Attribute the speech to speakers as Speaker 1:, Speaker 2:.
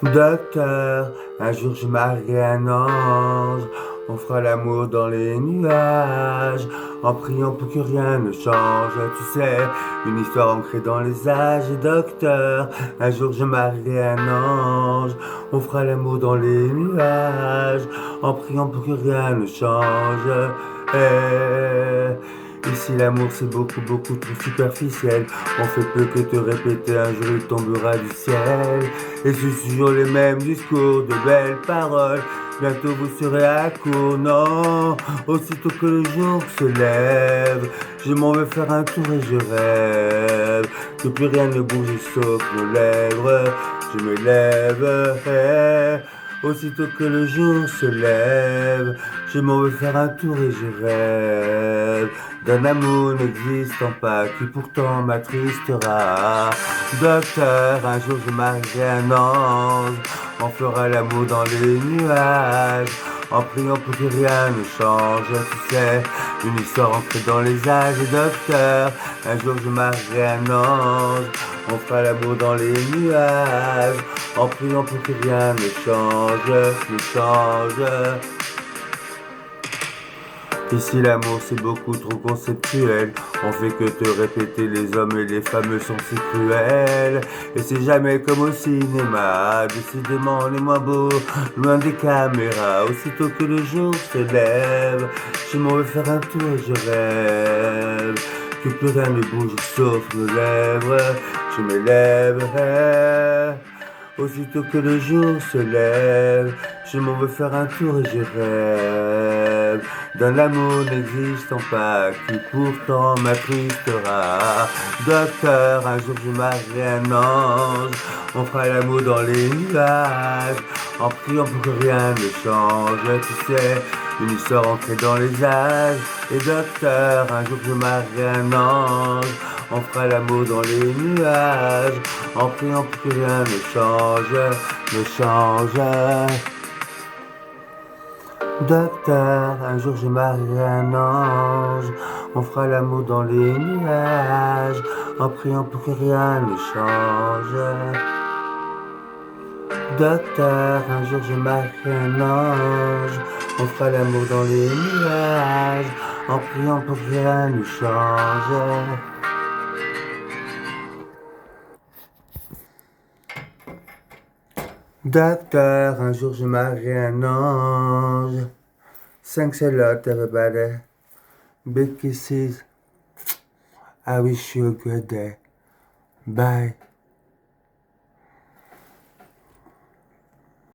Speaker 1: Docteur, un jour je marierai un ange. On fera l'amour dans les nuages, en priant pour que rien ne change. Tu sais, une histoire ancrée dans les âges. Et docteur, un jour je marierai un ange. On fera l'amour dans les nuages, en priant pour que rien ne change. Ici l'amour c'est beaucoup trop superficiel. On fait peu que te répéter, un jour il tombera du ciel. Et c'est toujours les mêmes discours, de belles paroles. Bientôt vous serez à court, non. Aussitôt que le jour se lève, je m'en vais faire un tour et je rêve que plus rien ne bouge sauf nos lèvres. Je me lève. Aussitôt que le jour se lève, je m'en vais faire un tour et je rêve d'un amour n'existant pas qui pourtant m'attristera. Docteur, un jour je marierai un ange, on fera l'amour dans les nuages, en priant pour que rien ne change. Tu sais, une histoire ancrée dans les âges. Et docteur, un jour je marierai un ange, on fera l'amour dans les nuages, en priant pour que rien ne change. Ici l'amour c'est beaucoup trop conceptuel. On fait que te répéter, les hommes et les femmes sont si cruels. Et c'est jamais comme au cinéma, décidément on est moins beau, loin des caméras. Aussitôt que le jour se lève, je m'en vais faire un tour et je rêve que plus rien ne bouge sauf nos lèvres. Je me lèverai. Aussitôt que le jour se lève, je m'en vais faire un tour et je rêve d'un amour n'existant pas qui pourtant m'attristera. Docteur, un jour je marierai un ange, on fera l'amour dans les nuages, en priant pour que rien ne change. Tu sais, une histoire ancrée dans les âges. Et docteur, un jour je marierai un ange, on fera l'amour dans les nuages, en priant pour que rien ne change. Docteur, un jour je marierai un ange, on fera l'amour dans les nuages, en priant pour que rien ne change. Docteur, un jour je marierai un ange, on fera l'amour dans les nuages, en priant pour que rien ne change. Docteur, un jour je marierai un ange. Thanks a lot, everybody. Big kisses. I wish you a good day. Bye.